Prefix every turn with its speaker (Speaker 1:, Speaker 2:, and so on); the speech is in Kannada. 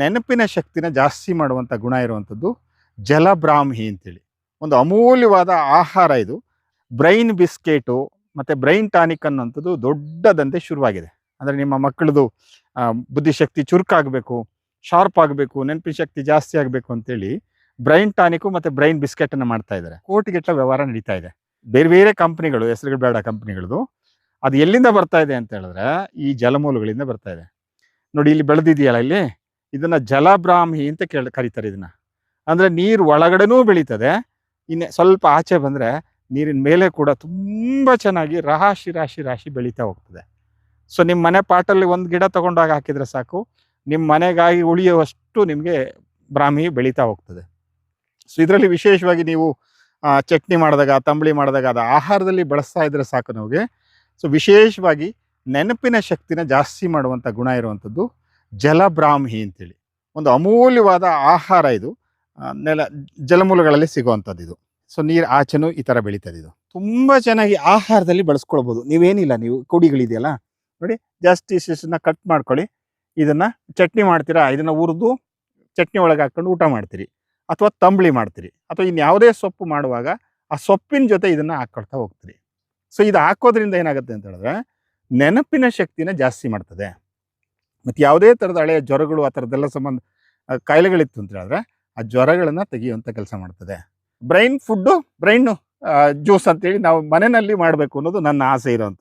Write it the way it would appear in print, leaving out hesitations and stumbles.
Speaker 1: ನೆನಪಿನ ಶಕ್ತಿನ ಜಾಸ್ತಿ ಮಾಡುವಂಥ ಗುಣ ಇರುವಂಥದ್ದು ಜಲಬ್ರಾಹ್ಮಿ ಅಂತೇಳಿ. ಒಂದು ಅಮೂಲ್ಯವಾದ ಆಹಾರ ಇದು. ಬ್ರೈನ್ ಬಿಸ್ಕೆಟು ಮತ್ತು ಬ್ರೈನ್ ಟಾನಿಕ್ ಅನ್ನೋಂಥದ್ದು ದೊಡ್ಡದಂತೆ ಶುರುವಾಗಿದೆ. ಅಂದರೆ ನಿಮ್ಮ ಮಕ್ಕಳದು ಬುದ್ಧಿಶಕ್ತಿ ಚುರುಕಾಗಬೇಕು, ಶಾರ್ಪ್ ಆಗಬೇಕು, ನೆನಪಿನ ಶಕ್ತಿ ಜಾಸ್ತಿ ಆಗಬೇಕು ಅಂತೇಳಿ ಬ್ರೈನ್ ಟಾನಿಕ್ಕು ಮತ್ತು ಬ್ರೈನ್ ಬಿಸ್ಕೆಟನ್ನು ಮಾಡ್ತಾ ಇದ್ದಾರೆ. ಕೋಟಿಗಟ್ಟಲೆ ವ್ಯವಹಾರ ನಡೀತಾ ಇದೆ. ಬೇರೆ ಬೇರೆ ಕಂಪ್ನಿಗಳು, ಹೆಸರುಗಳು ಬೇಡ ಕಂಪ್ನಿಗಳದು. ಅದು ಎಲ್ಲಿಂದ ಬರ್ತಾ ಇದೆ ಅಂತ ಹೇಳಿದ್ರೆ ಈ ಜಲಮೂಲಗಳಿಂದ ಬರ್ತಾ ಇದೆ. ನೋಡಿ ಇಲ್ಲಿ ಬೆಳೆದಿದೆಯಲ್ಲ, ಇಲ್ಲಿ ಇದನ್ನು ಜಲಬ್ರಾಹ್ಮಿ ಅಂತ ಕರೀತಾರೆ ಇದನ್ನು. ಅಂದರೆ ನೀರು ಒಳಗಡೆನೂ ಬೆಳೀತದೆ, ಇನ್ನು ಸ್ವಲ್ಪ ಆಚೆ ಬಂದರೆ ನೀರಿನ ಮೇಲೆ ಕೂಡ ತುಂಬ ಚೆನ್ನಾಗಿ ರಾಶಿ ರಾಶಿ ರಾಶಿ ಬೆಳೀತಾ ಹೋಗ್ತದೆ. ಸೊ ನಿಮ್ಮ ಮನೆ ಪಾಟಲ್ಲಿ ಒಂದು ಗಿಡ ತೊಗೊಂಡಾಗ ಹಾಕಿದರೆ ಸಾಕು, ನಿಮ್ಮ ಮನೆಗಾಗಿ ಉಳಿಯುವಷ್ಟು ನಿಮಗೆ ಬ್ರಾಹ್ಮಿ ಬೆಳೀತಾ ಹೋಗ್ತದೆ. ಸೊ ಇದರಲ್ಲಿ ವಿಶೇಷವಾಗಿ ನೀವು ಚಟ್ನಿ ಮಾಡಿದಾಗ, ತಂಬಳಿ ಮಾಡಿದಾಗ ಅದು ಆಹಾರದಲ್ಲಿ ಬಳಸ್ತಾ ಇದ್ದರೆ ಸಾಕು ನಮಗೆ. ಸೊ ವಿಶೇಷವಾಗಿ ನೆನಪಿನ ಶಕ್ತಿನ ಜಾಸ್ತಿ ಮಾಡುವಂಥ ಗುಣ ಇರುವಂಥದ್ದು ಜಲಬ್ರಾಹ್ಮಿ ಅಂತೇಳಿ. ಒಂದು ಅಮೂಲ್ಯವಾದ ಆಹಾರ ಇದು. ಜಲಮೂಲಗಳಲ್ಲಿ ಸಿಗುವಂಥದ್ದು ಇದು. ಸೊ ನೀರು ಆಚೆನೂ ಈ ಥರ ಬೆಳೀತದೆ. ಇದು ತುಂಬ ಚೆನ್ನಾಗಿ ಆಹಾರದಲ್ಲಿ ಬಳಸ್ಕೊಳ್ಬೋದು. ನೀವೇನಿಲ್ಲ, ನೀವು ಕುಡಿಗಳಿದೆಯಲ್ಲ ನೋಡಿ, ಜಾಸ್ತಿ ಇಷ್ಟನ್ನ ಕಟ್ ಮಾಡ್ಕೊಳ್ಳಿ. ಇದನ್ನು ಚಟ್ನಿ ಮಾಡ್ತೀರಾ, ಇದನ್ನು ಹುರಿದು ಚಟ್ನಿ ಒಳಗೆ ಹಾಕ್ಕೊಂಡು ಊಟ ಮಾಡ್ತೀರಿ, ಅಥವಾ ತಂಬಳಿ ಮಾಡ್ತೀರಿ, ಅಥವಾ ಇನ್ಯಾವುದೇ ಸೊಪ್ಪು ಮಾಡುವಾಗ ಆ ಸೊಪ್ಪಿನ ಜೊತೆ ಇದನ್ನು ಹಾಕ್ಕೊಳ್ತಾ ಹೋಗ್ತೀರಿ. ಸೊ ಇದು ಹಾಕೋದ್ರಿಂದ ಏನಾಗುತ್ತೆ ಅಂತ ಹೇಳಿದ್ರೆ ನೆನಪಿನ ಶಕ್ತಿನ ಜಾಸ್ತಿ ಮಾಡ್ತದೆ. ಮತ್ತು ಯಾವುದೇ ಥರದ ಹಳೆಯ ಜ್ವರಗಳು ಆ ಥರದ್ದೆಲ್ಲ ಸಂಬಂಧ ಕಾಯಿಲೆಗಳಿತ್ತು ಅಂತ ಹೇಳಿದ್ರೆ ಆ ಜ್ವರಗಳನ್ನು ತೆಗೆಯುವಂಥ ಕೆಲಸ ಮಾಡ್ತದೆ. ಬ್ರೈನ್ ಫುಡ್ಡು, ಬ್ರೈನ್ ಜ್ಯೂಸ್ ಅಂತೇಳಿ ನಾವು ಮನೆಯಲ್ಲಿ ಮಾಡಬೇಕು ಅನ್ನೋದು ನನ್ನ ಆಸೆ ಇರೋವಂಥದ್ದು.